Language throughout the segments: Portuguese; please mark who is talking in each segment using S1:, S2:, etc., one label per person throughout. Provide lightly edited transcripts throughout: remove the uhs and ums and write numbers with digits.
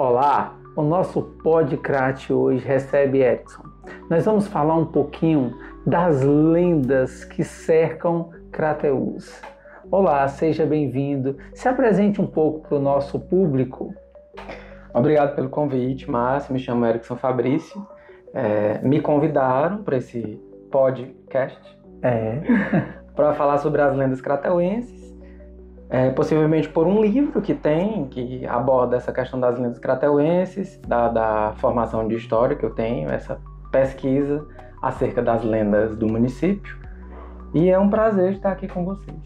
S1: Olá, o nosso Podcrat hoje recebe Erickson. Nós vamos falar um pouquinho das lendas que cercam Crateús. Olá, seja bem-vindo. Se apresente um pouco para o nosso público.
S2: Obrigado pelo convite, Márcio. Me chamo Erickson Fabrício. Me convidaram para esse podcast para falar sobre as lendas crateuenses. Possivelmente por um livro que aborda essa questão das lendas crateuenses, da formação de história que eu tenho, essa pesquisa acerca das lendas do município. E é um prazer estar aqui com vocês.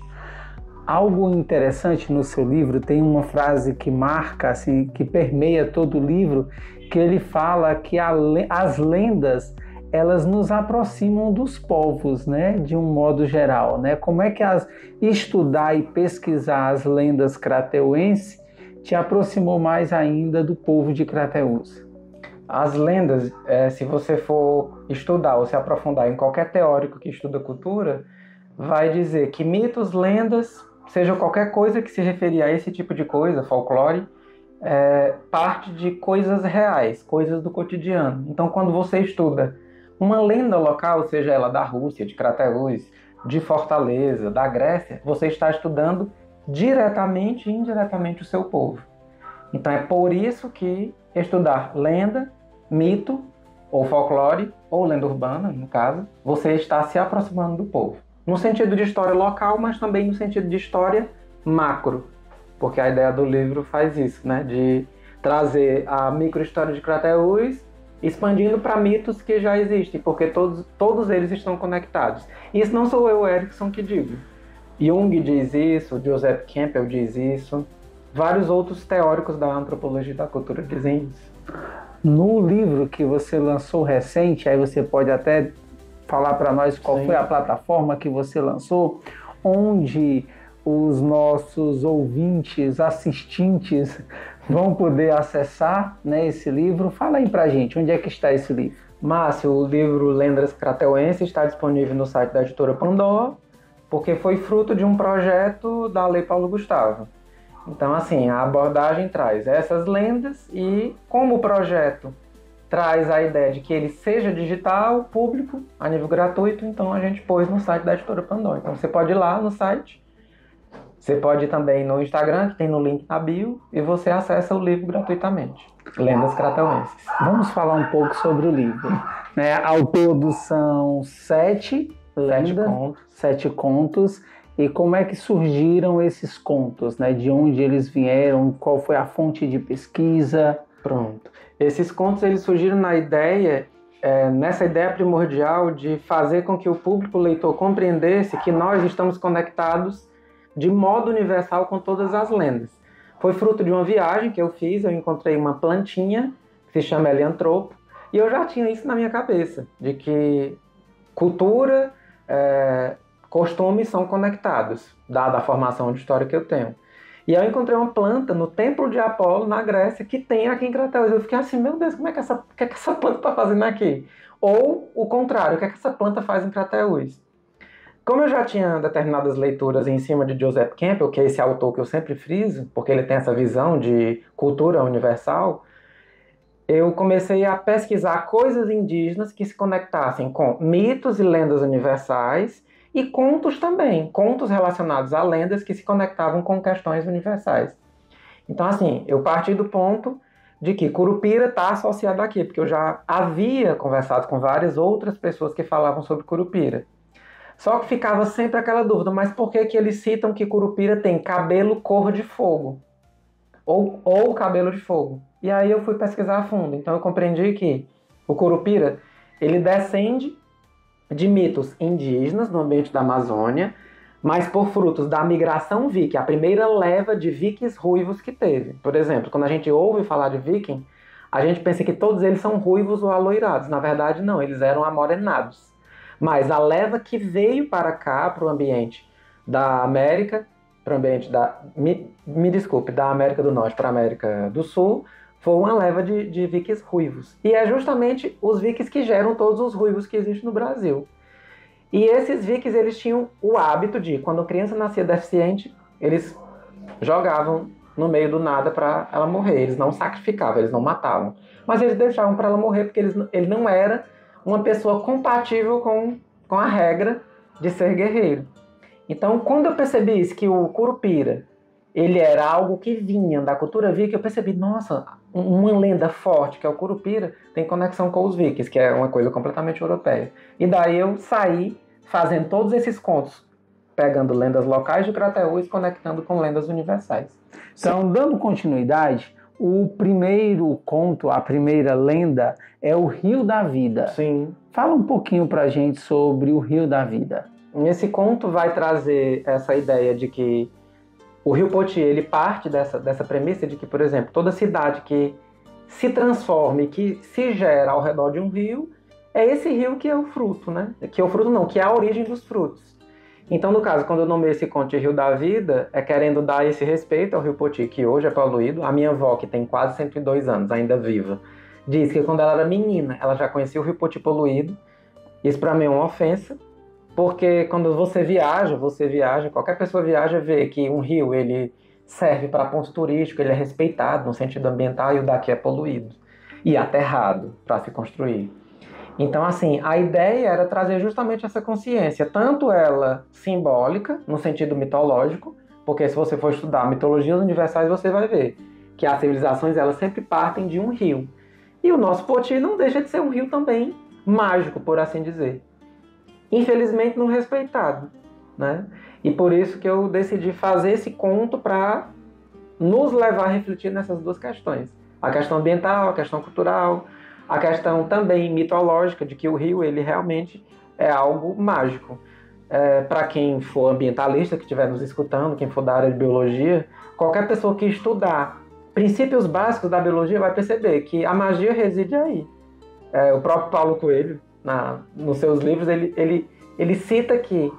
S1: Algo interessante no seu livro, tem uma frase que marca, assim, que permeia todo o livro, que ele fala que as lendas, elas nos aproximam dos povos, né, de um modo geral, né? Como é que estudar e pesquisar as lendas crateuenses te aproximou mais ainda do povo de Crateús?
S2: As lendas, se você for estudar ou se aprofundar em qualquer teórico que estuda cultura, vai dizer que mitos, lendas, seja qualquer coisa que se referir a esse tipo de coisa, folclore, parte de coisas reais, coisas do cotidiano. Então, quando você estuda uma lenda local, seja ela da Rússia, de Crateús, de Fortaleza, da Grécia, você está estudando diretamente e indiretamente o seu povo. Então, é por isso que estudar lenda, mito, ou folclore, ou lenda urbana, no caso, você está se aproximando do povo. No sentido de história local, mas também no sentido de história macro, porque a ideia do livro faz isso, né? De trazer a micro-história de Crateús, expandindo para mitos que já existem, porque todos eles estão conectados. E isso não sou eu, Erickson, que digo. Jung diz isso, Joseph Campbell diz isso, vários outros teóricos da antropologia e da cultura dizem isso.
S1: No livro que você lançou recente, aí você pode até falar para nós qual foi a plataforma que você lançou, onde os nossos ouvintes, assistentes, vão poder acessar, né, esse livro. Fala aí pra gente, onde é que está esse livro?
S2: Márcio, o livro Lendas Crateuenses está disponível no site da editora Pandora, porque foi fruto de um projeto da Lei Paulo Gustavo. Então, assim, a abordagem traz essas lendas e, como o projeto traz a ideia de que ele seja digital, público, a nível gratuito, então a gente pôs no site da editora Pandora. Então você pode ir lá no site, você pode ir também no Instagram, que tem no link na bio, e você acessa o livro gratuitamente. Lendas Crateuenses.
S1: Vamos falar um pouco sobre o livro. Né? Ao todo são 7 lendas, 7 contos. E como é que surgiram esses contos? Né? De onde eles vieram? Qual foi a fonte de pesquisa?
S2: Pronto. Esses contos eles surgiram nessa ideia primordial de fazer com que o público leitor compreendesse que nós estamos conectados de modo universal com todas as lendas. Foi fruto de uma viagem que eu fiz, eu encontrei uma plantinha que se chama heliantropo, e eu já tinha isso na minha cabeça, de que cultura, costumes são conectados, dada a formação de história que eu tenho. E eu encontrei uma planta no Templo de Apolo, na Grécia, que tem aqui em Crateús. Eu fiquei assim, meu Deus, o que é que essa planta está fazendo aqui? Ou, o contrário, o que é que essa planta faz em Crateús? Como eu já tinha determinadas leituras em cima de Joseph Campbell, que é esse autor que eu sempre friso, porque ele tem essa visão de cultura universal, eu comecei a pesquisar coisas indígenas que se conectassem com mitos e lendas universais, e contos também, contos relacionados a lendas que se conectavam com questões universais. Então, assim, eu parti do ponto de que Curupira está associado aqui, porque eu já havia conversado com várias outras pessoas que falavam sobre Curupira. Só que ficava sempre aquela dúvida, mas por que eles citam que Curupira tem cabelo cor de fogo? Ou cabelo de fogo? E aí eu fui pesquisar a fundo. Então eu compreendi que o Curupira, ele descende de mitos indígenas no ambiente da Amazônia, mas por frutos da migração viking, a primeira leva de vikings ruivos que teve. Por exemplo, quando a gente ouve falar de viking, a gente pensa que todos eles são ruivos ou aloirados. Na verdade, não, eles eram amorenados. Mas a leva que veio para cá, para o ambiente da América, para o ambiente da... da América do Norte para a América do Sul, foi uma leva de vikings ruivos. E é justamente os vikings que geram todos os ruivos que existem no Brasil. E esses vikings, eles tinham o hábito de, quando a criança nascia deficiente, eles jogavam no meio do nada para ela morrer. Eles não sacrificavam, eles não matavam. Mas eles deixavam para ela morrer porque ele não era uma pessoa compatível com a regra de ser guerreiro. Então, quando eu percebi isso, que o Curupira, ele era algo que vinha da cultura viking, eu percebi, nossa, uma lenda forte, que é o Curupira, tem conexão com os vikings, que é uma coisa completamente europeia. E daí eu saí fazendo todos esses contos, pegando lendas locais de Crateús e conectando com lendas universais.
S1: Então, dando continuidade, o primeiro conto, a primeira lenda, é o Rio da Vida.
S2: Sim.
S1: Fala um pouquinho pra gente sobre o Rio da Vida.
S2: Esse conto vai trazer essa ideia de que o Rio Poti, ele parte dessa premissa de que, por exemplo, toda cidade que se transforma e que se gera ao redor de um rio, é esse rio que é o fruto, né? Que é o fruto não, que é a origem dos frutos. Então, no caso, quando eu nomei esse conto de Rio da Vida, é querendo dar esse respeito ao Rio Poti, que hoje é poluído. A minha avó, que tem quase 102 anos, ainda viva, diz que quando ela era menina, ela já conhecia o Rio Poti poluído. Isso para mim é uma ofensa, porque quando você viaja, qualquer pessoa viaja, vê que um rio, ele serve para ponto turístico, ele é respeitado no sentido ambiental e o daqui é poluído e aterrado para se construir. Então, assim, a ideia era trazer justamente essa consciência, tanto ela simbólica, no sentido mitológico, porque se você for estudar mitologias universais, você vai ver que as civilizações, elas sempre partem de um rio. E o nosso Poti não deixa de ser um rio também mágico, por assim dizer. Infelizmente não respeitado, né? E por isso que eu decidi fazer esse conto para nos levar a refletir nessas duas questões. A questão ambiental, a questão cultural, a questão também mitológica de que o rio, ele realmente é algo mágico. Para quem for ambientalista, que estiver nos escutando, quem for da área de biologia, qualquer pessoa que estudar princípios básicos da biologia vai perceber que a magia reside aí. O próprio Paulo Coelho, nos seus livros, ele cita que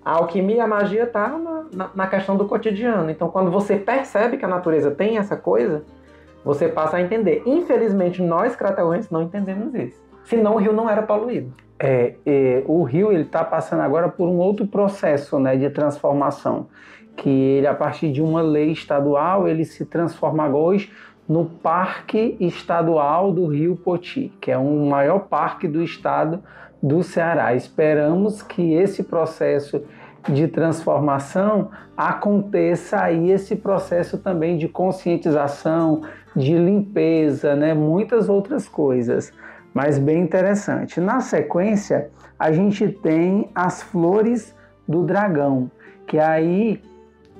S2: a alquimia e a magia está na questão do cotidiano. Então, quando você percebe que a natureza tem essa coisa, você passa a entender. Infelizmente, nós, crateuenses, não entendemos isso. Senão, o rio não era poluído.
S1: O rio está passando agora por um outro processo, né, de transformação. Que ele, a partir de uma lei estadual, ele se transforma hoje no Parque Estadual do Rio Poti, que é o maior parque do estado do Ceará. Esperamos que esse processo de transformação aconteça aí, esse processo também de conscientização, de limpeza, né? Muitas outras coisas, mas bem interessante. Na sequência, a gente tem as flores do dragão, que aí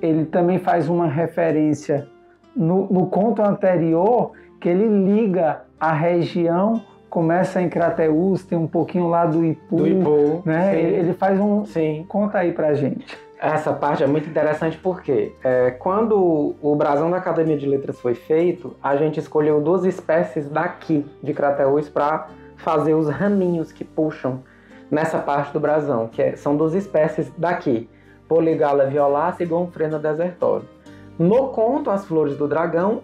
S1: ele também faz uma referência no conto anterior, que ele liga a região, começa em Crateús, tem um pouquinho lá do Ipu, né? Ele faz um...
S2: Sim.
S1: Conta aí pra gente.
S2: Essa parte é muito interessante porque quando o brasão da Academia de Letras foi feito, a gente escolheu 2 espécies daqui de Crateús para fazer os raminhos que puxam nessa parte do brasão, são 2 espécies daqui, Polygala violácea e Gonfrena desertorum. No conto As Flores do Dragão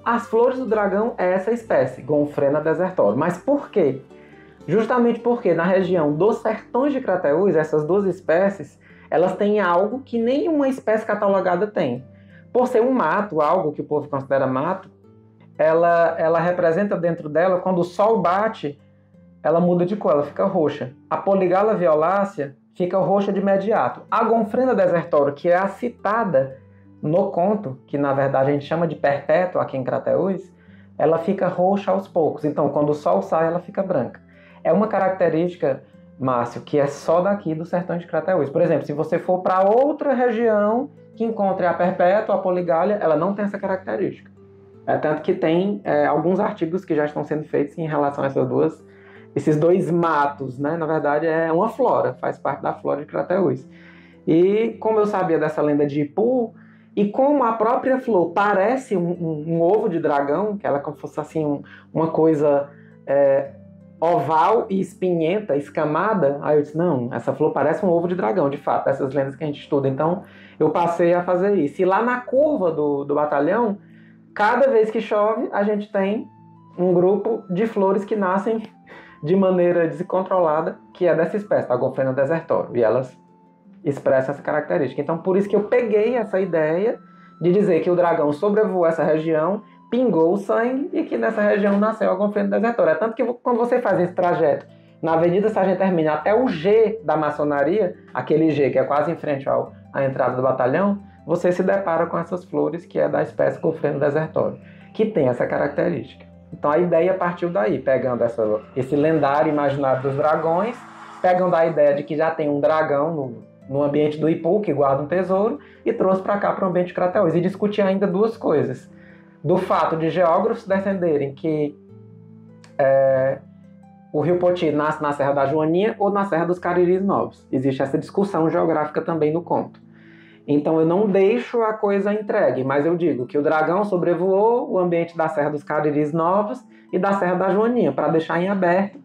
S2: é essa espécie, Gonfrena desertorum. Mas por quê? Justamente porque na região dos sertões de Crateús, essas 2 espécies, elas têm algo que nenhuma espécie catalogada tem. Por ser um mato, algo que o povo considera mato, ela representa dentro dela, quando o sol bate, ela muda de cor, ela fica roxa. A Polygala violácea fica roxa de imediato. A Gonfrena desertorum, que é a citada no conto, que na verdade a gente chama de perpétua aqui em Crateús, ela fica roxa aos poucos. Então, quando o sol sai, ela fica branca. É uma característica, Márcio, que é só daqui do sertão de Crateús. Por exemplo, se você for para outra região que encontre a perpétua, a poligália, ela não tem essa característica. Tanto que tem alguns artigos que já estão sendo feitos em relação a esses 2 matos, né? Na verdade, é uma flora, faz parte da flora de Crateús. E como eu sabia dessa lenda de Ipu, e como a própria flor parece um ovo de dragão, que ela é como se fosse assim, uma coisa oval e espinhenta, escamada, aí eu disse, não, essa flor parece um ovo de dragão, de fato, essas lendas que a gente estuda. Então, eu passei a fazer isso. E lá na curva do batalhão, cada vez que chove, a gente tem um grupo de flores que nascem de maneira descontrolada, que é dessa espécie, a Gonfrena desertorum. E elas expressa essa característica. Então, por isso que eu peguei essa ideia de dizer que o dragão sobrevoou essa região, pingou o sangue e que nessa região nasceu alguma frente desertora. É tanto que quando você faz esse trajeto na Avenida Sargento Hermínio até o G da maçonaria, aquele G que é quase em frente à entrada do batalhão, você se depara com essas flores que é da espécie Cofreno desertório, que tem essa característica. Então a ideia partiu daí, pegando esse lendário imaginário dos dragões, pegando a ideia de que já tem um dragão no ambiente do Ipu, que guarda um tesouro, e trouxe para cá, para o ambiente de Crateús. E discutir ainda duas coisas. Do fato de geógrafos defenderem que o rio Poti nasce na Serra da Joaninha ou na Serra dos Cariris Novos. Existe essa discussão geográfica também no conto. Então eu não deixo a coisa entregue, mas eu digo que o dragão sobrevoou o ambiente da Serra dos Cariris Novos e da Serra da Joaninha, para deixar em aberto,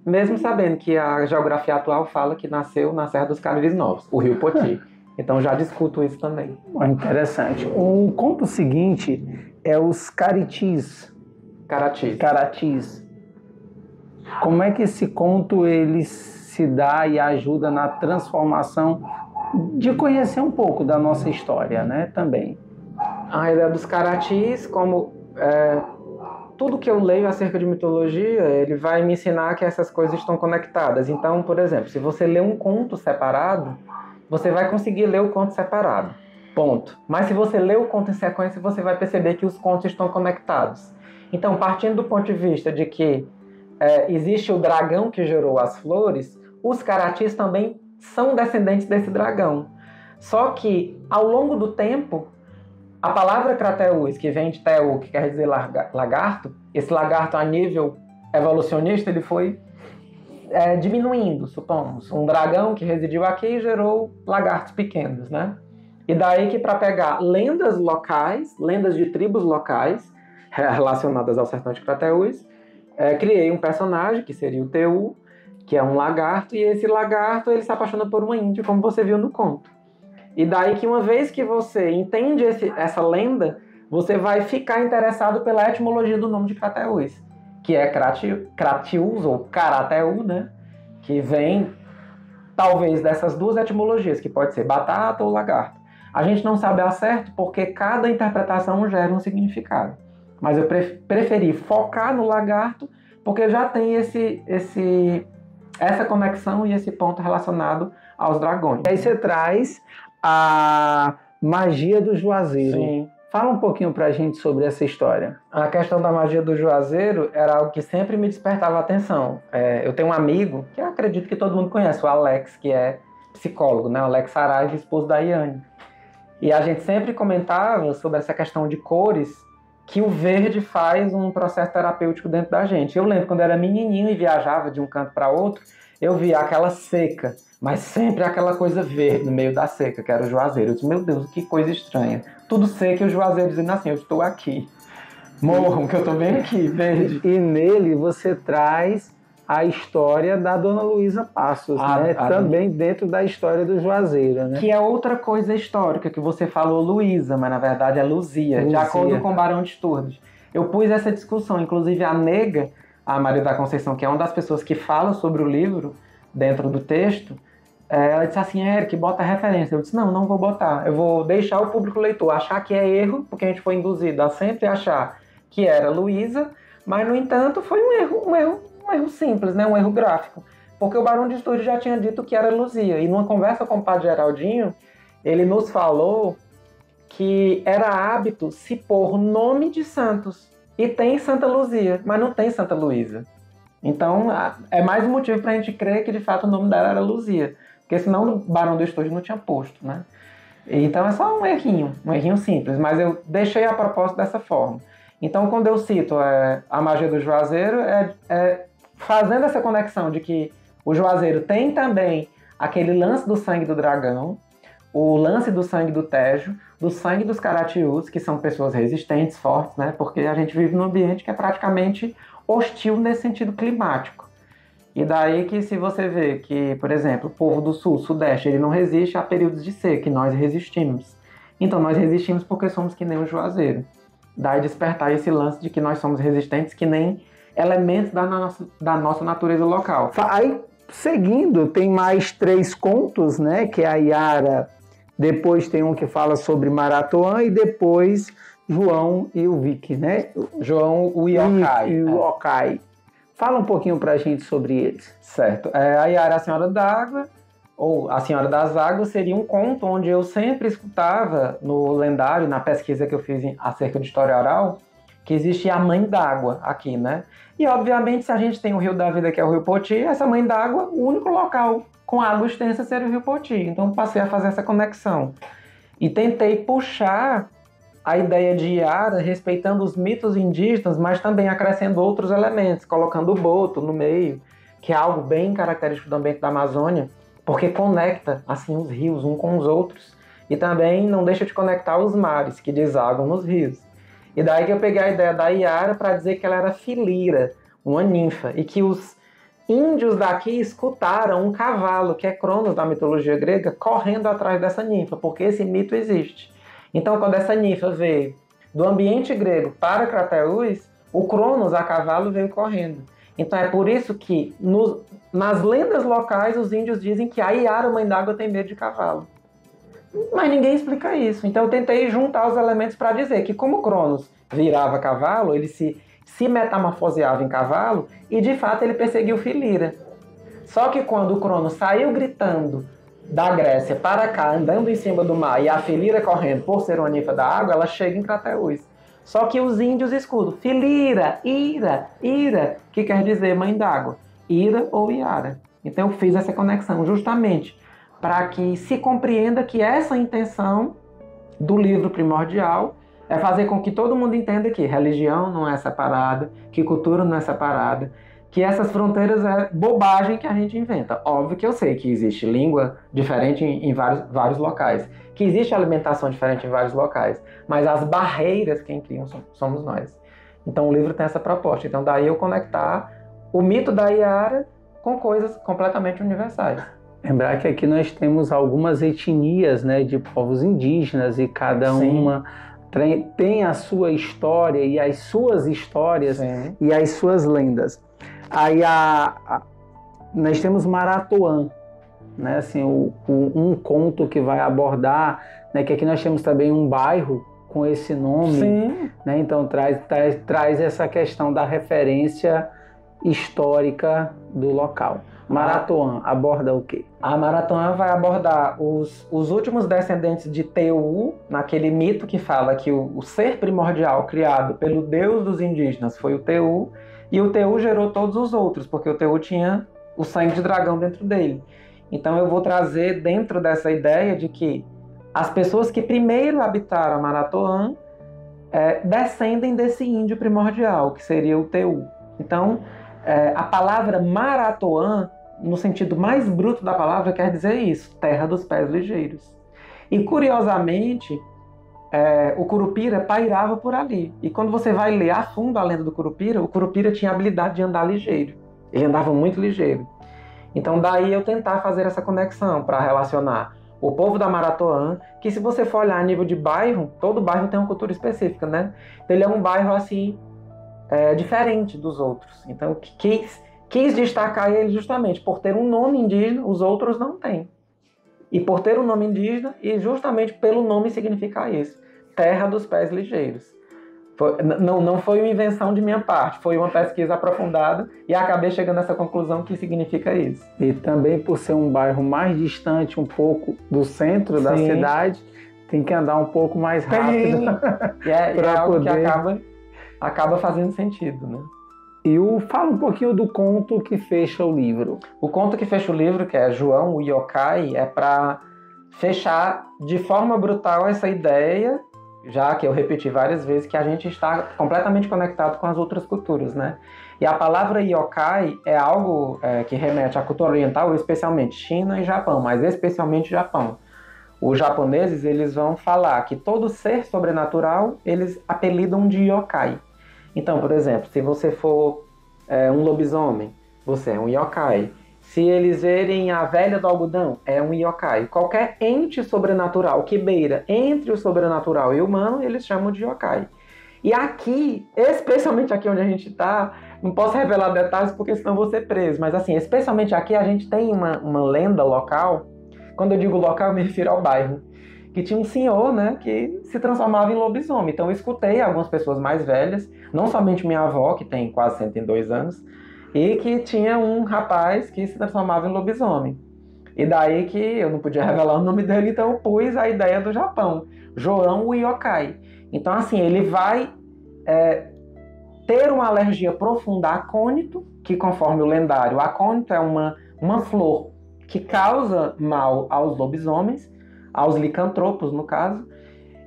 S2: mesmo sabendo que a geografia atual fala que nasceu na Serra dos Cariris Novos, o rio Poti. Então já discuto isso também.
S1: Interessante. O conto seguinte é os Caratis. Como é que esse conto ele se dá e ajuda na transformação de conhecer um pouco da nossa história, né, também?
S2: A ideia dos Caratis, como tudo que eu leio acerca de mitologia, ele vai me ensinar que essas coisas estão conectadas. Então, por exemplo, se você lê um conto separado, você vai conseguir ler o conto separado. Ponto. Mas se você lê o conto em sequência, você vai perceber que os contos estão conectados. Então, partindo do ponto de vista de que existe o dragão que gerou as flores, os Caratis também são descendentes desse dragão. Só que, ao longo do tempo, a palavra Crateús, que vem de Teu, que quer dizer lagarto, esse lagarto a nível evolucionista, ele foi diminuindo, supomos. Um dragão que residiu aqui gerou lagartos pequenos, né? E daí que, para pegar lendas locais, lendas de tribos locais, relacionadas ao sertão de Crateús, criei um personagem, que seria o Teu, que é um lagarto, e esse lagarto ele se apaixona por uma índia, como você viu no conto. E daí que uma vez que você entende essa lenda, você vai ficar interessado pela etimologia do nome de Crateús, que é Cratius ou Carateu, né? Que vem talvez dessas duas etimologias, que pode ser batata ou lagarto. A gente não sabe ao certo porque cada interpretação gera um significado. Mas eu preferi focar no lagarto porque já tem essa conexão e esse ponto relacionado aos dragões.
S1: Aí você traz a magia do Juazeiro.
S2: Sim.
S1: Fala um pouquinho pra gente sobre essa história.
S2: A questão da magia do Juazeiro era algo que sempre me despertava a atenção. Eu tenho um amigo, que eu acredito que todo mundo conhece, o Alex, que é psicólogo, né? O Alex Saraiva, esposo da Iane. E a gente sempre comentava sobre essa questão de cores, que o verde faz um processo terapêutico dentro da gente. Eu lembro quando eu era menininho e viajava de um canto para outro, eu via aquela seca, mas sempre aquela coisa verde no meio da seca, que era o Juazeiro. Eu disse, meu Deus, que coisa estranha. Tudo seco e o Juazeiro dizendo assim, eu estou aqui. Morram, que eu estou bem aqui, verde.
S1: E nele você traz a história da Dona Luísa Passos, né? Também dentro da história do Juazeiro, né?
S2: Que é outra coisa histórica, que você falou Luísa, mas na verdade é Luzia, de acordo com o Barão de Sturges. Eu pus essa discussão, inclusive a Nega, a Maria da Conceição, que é uma das pessoas que fala sobre o livro dentro do texto, ela disse assim, Eric, bota referência. Eu disse, não vou botar. Eu vou deixar o público leitor achar que é erro, porque a gente foi induzido a sempre achar que era Luísa, mas, no entanto, foi um erro simples, né? Um erro gráfico. Porque o Barão de Sturges já tinha dito que era Luzia. E numa conversa com o Padre Geraldinho, ele nos falou que era hábito se pôr nome de santos. E tem Santa Luzia, mas não tem Santa Luísa. Então, é mais um motivo para a gente crer que, de fato, o nome dela era Luzia. Porque senão o Barão de Sturges não tinha posto, né? Então é só um errinho simples. Mas eu deixei a propósito dessa forma. Então, quando eu cito a magia do Juazeiro, fazendo essa conexão de que o Juazeiro tem também aquele lance do sangue do dragão, o lance do sangue do Tejo, do sangue dos Caratiús, que são pessoas resistentes, fortes, né? Porque a gente vive num ambiente que é praticamente hostil nesse sentido climático. E daí que, se você vê que, por exemplo, o povo do sul, sudeste, ele não resiste a períodos de seca, e nós resistimos. Então nós resistimos porque somos que nem o Juazeiro. Daí despertar esse lance de que nós somos resistentes que nem elementos da nossa natureza local.
S1: Aí, seguindo, tem mais 3 contos, né? Que é a Yara depois tem um que fala sobre Maratoã e depois João e o Vic, né?
S2: João, o Yokai.
S1: E o Yokai. Fala um pouquinho pra gente sobre eles.
S2: Certo. A Yara, a Senhora d'Água, ou a Senhora das Águas, seria um conto onde eu sempre escutava no lendário, na pesquisa que eu fiz acerca de história oral, que existia a Mãe d'Água aqui, né? E, obviamente, se a gente tem o Rio da Vida, que é o Rio Poti, essa Mãe d'Água, o único local com água extensa seria o Rio Poti. Então, passei a fazer essa conexão. E tentei puxar a ideia de Iara, respeitando os mitos indígenas, mas também acrescentando outros elementos, colocando o boto no meio, que é algo bem característico do ambiente da Amazônia, porque conecta, assim, os rios um com os outros. E também não deixa de conectar os mares, que desaguam nos rios. E daí que eu peguei a ideia da Iara para dizer que ela era filira, uma ninfa, e que os índios daqui escutaram um cavalo, que é Cronos da mitologia grega, correndo atrás dessa ninfa, porque esse mito existe. Então, quando essa ninfa veio do ambiente grego para Crateús, o Cronos a cavalo veio correndo. Então, é por isso que nas lendas locais os índios dizem que a Iara, Mãe d'Água, tem medo de cavalo. Mas ninguém explica isso. Então, eu tentei juntar os elementos para dizer que, como Cronos virava cavalo, ele se metamorfoseava em cavalo e, de fato, ele perseguiu Filira. Só que quando o Cronos saiu gritando da Grécia para cá, andando em cima do mar, e a Filira correndo por ser uma ninfa da água, ela chega em Crateús. Só que os índios escutam Filira, Ira, Ira, que quer dizer Mãe d'Água, Ira ou Iara. Então eu fiz essa conexão justamente para que se compreenda que essa intenção do livro primordial é fazer com que todo mundo entenda que religião não é separada, que cultura não é separada, que essas fronteiras é bobagem que a gente inventa. Óbvio que eu sei que existe língua diferente em vários locais, que existe alimentação diferente em vários locais, mas as barreiras quem criam somos nós. Então o livro tem essa proposta. Então daí eu conectar o mito da Iara com coisas completamente universais.
S1: Lembrar que aqui nós temos algumas etnias, né, de povos indígenas e cada uma tem a sua história e as suas histórias e as suas lendas. Aí nós temos Maratoã, né, assim, um conto que vai abordar, né, que aqui nós temos também um bairro com esse nome, né, então traz essa questão da referência histórica do local. Maratoã aborda o quê?
S2: A Maratoã vai abordar os últimos descendentes de Teu, naquele mito que fala que o ser primordial criado pelo deus dos indígenas foi o Teu, e o Teu gerou todos os outros, porque o Teu tinha o sangue de dragão dentro dele. Então eu vou trazer dentro dessa ideia de que as pessoas que primeiro habitaram a Maratoã descendem desse índio primordial, que seria o Teu. Então a palavra Maratoã, no sentido mais bruto da palavra, quer dizer isso, terra dos pés ligeiros. E curiosamente, o Curupira pairava por ali. E quando você vai ler a fundo a lenda do Curupira, o Curupira tinha a habilidade de andar ligeiro. Ele andava muito ligeiro. Então daí eu tentar fazer essa conexão para relacionar o povo da Maratoã, que se você for olhar a nível de bairro, todo bairro tem uma cultura específica, né? Então ele é um bairro assim, diferente dos outros. Então quis destacar ele justamente por ter um nome indígena, os outros não têm. E por ter um nome indígena, e justamente pelo nome significar isso, terra dos pés ligeiros. Não foi uma invenção de minha parte, foi uma pesquisa aprofundada e acabei chegando nessa conclusão que significa isso.
S1: E também por ser um bairro mais distante um pouco do centro da cidade, tem que andar um pouco mais rápido.
S2: É algo que acaba fazendo sentido, né?
S1: E fala um pouquinho do conto que fecha o livro.
S2: O conto que fecha o livro, que é João, o Yokai, é para fechar de forma brutal essa ideia, já que eu repeti várias vezes, que a gente está completamente conectado com as outras culturas, né? E a palavra Yokai é algo que remete à cultura oriental, especialmente China e Japão, mas especialmente Japão. Os japoneses, eles vão falar que todo ser sobrenatural, eles apelidam de Yokai. Então, por exemplo, se você for um lobisomem, você é um yokai. Se eles verem a velha do algodão, é um yokai. Qualquer ente sobrenatural que beira entre o sobrenatural e o humano, eles chamam de yokai. E aqui, especialmente aqui onde a gente está, não posso revelar detalhes porque senão vou ser preso, mas assim, especialmente aqui a gente tem uma lenda local. Quando eu digo local, eu me refiro ao bairro, que tinha um senhor, né, que se transformava em lobisomem. Então eu escutei algumas pessoas mais velhas, não somente minha avó, que tem quase 102 anos, e que tinha um rapaz que se transformava em lobisomem. E daí que eu não podia revelar o nome dele, então eu pus a ideia do Japão, João o Yokai. Então assim, ele vai ter uma alergia profunda a acônito, que conforme o lendário, o acônito é uma flor que causa mal aos lobisomens, aos licantropos no caso,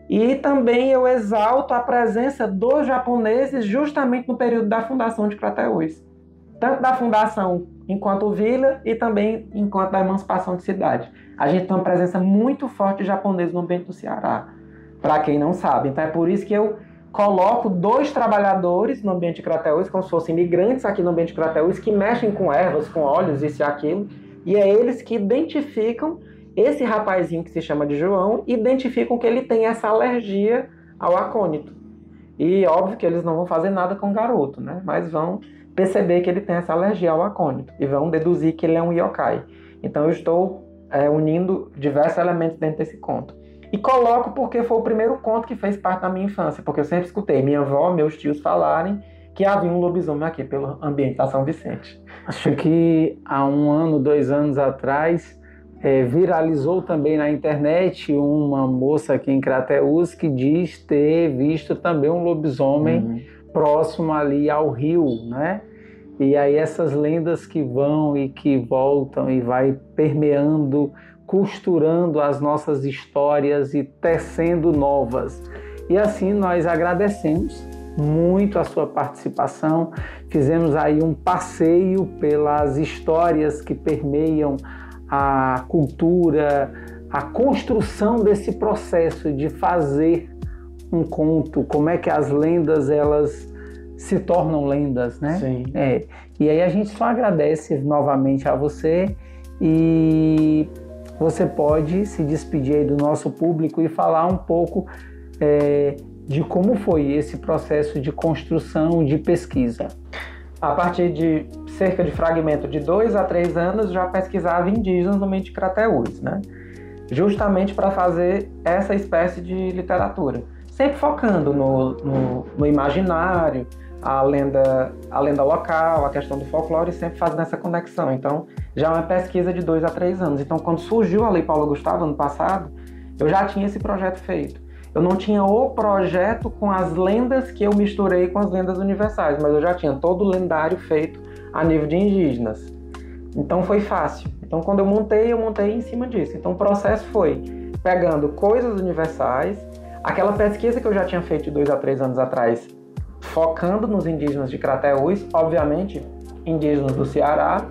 S2: e também eu exalto a presença dos japoneses justamente no período da fundação de Crateús, tanto da fundação enquanto vila e também enquanto da emancipação de cidade. A gente tem uma presença muito forte de japoneses no ambiente do Ceará, para quem não sabe. Então é por isso que eu coloco 2 trabalhadores no ambiente de Crateús, como se fossem imigrantes aqui no ambiente de Crateús, que mexem com ervas, com óleos, isso e aquilo, e é eles que identificam esse rapazinho que se chama de João, identificam que ele tem essa alergia ao acônito. E óbvio que eles não vão fazer nada com o garoto, né? Mas vão perceber que ele tem essa alergia ao acônito e vão deduzir que ele é um yokai. Então eu estou unindo diversos elementos dentro desse conto. E coloco porque foi o primeiro conto que fez parte da minha infância, porque eu sempre escutei minha avó, meus tios falarem que havia um lobisomem aqui pelo ambiente da São Vicente.
S1: Acho que há 1 ano, 2 anos atrás, viralizou também na internet uma moça aqui em Crateús que diz ter visto também um lobisomem próximo ali ao rio, né? E aí essas lendas que vão e que voltam e vai permeando, costurando as nossas histórias e tecendo novas. E assim nós agradecemos muito a sua participação. Fizemos aí um passeio pelas histórias que permeiam a cultura, a construção desse processo de fazer um conto, como é que as lendas elas se tornam lendas, né?
S2: Sim.
S1: E aí a gente só agradece novamente a você e você pode se despedir aí do nosso público e falar um pouco de como foi esse processo de construção, de pesquisa.
S2: A partir de cerca de fragmento de 2 a 3 anos, já pesquisava indígenas no meio de Crateús, né? Justamente para fazer essa espécie de literatura. Sempre focando no imaginário, a lenda local, a questão do folclore, sempre fazendo essa conexão. Então, já é uma pesquisa de 2 a 3 anos. Então, quando surgiu a Lei Paulo Gustavo, ano passado, eu já tinha esse projeto feito. Eu não tinha o projeto com as lendas que eu misturei com as lendas universais, mas eu já tinha todo o lendário feito a nível de indígenas. Então foi fácil. Então quando eu montei em cima disso. Então o processo foi pegando coisas universais, aquela pesquisa que eu já tinha feito de 2 a 3 anos atrás, focando nos indígenas de Crateús, obviamente indígenas do Ceará,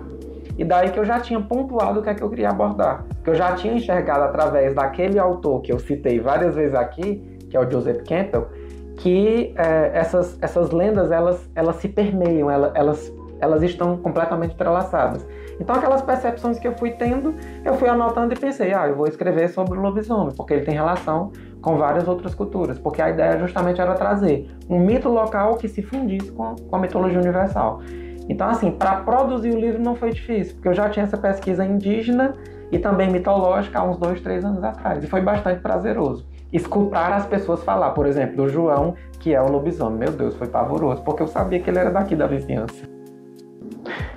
S2: e daí que eu já tinha pontuado o que é que eu queria abordar. Que eu já tinha enxergado através daquele autor que eu citei várias vezes aqui, que é o Joseph Campbell, que essas lendas, elas se permeiam, elas estão completamente entrelaçadas. Então aquelas percepções que eu fui tendo, eu fui anotando e pensei, eu vou escrever sobre o lobisomem, porque ele tem relação com várias outras culturas, porque a ideia justamente era trazer um mito local que se fundisse com a mitologia universal. Então, assim, para produzir o livro não foi difícil, porque eu já tinha essa pesquisa indígena e também mitológica há uns 2, 3 anos atrás. E foi bastante prazeroso escutar as pessoas falar, por exemplo, do João, que é o lobisomem. Meu Deus, foi pavoroso, porque eu sabia que ele era daqui da vizinhança.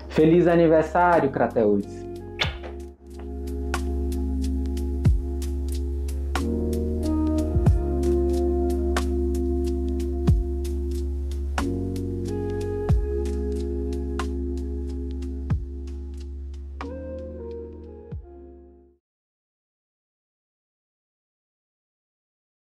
S2: Feliz aniversário, Crateús!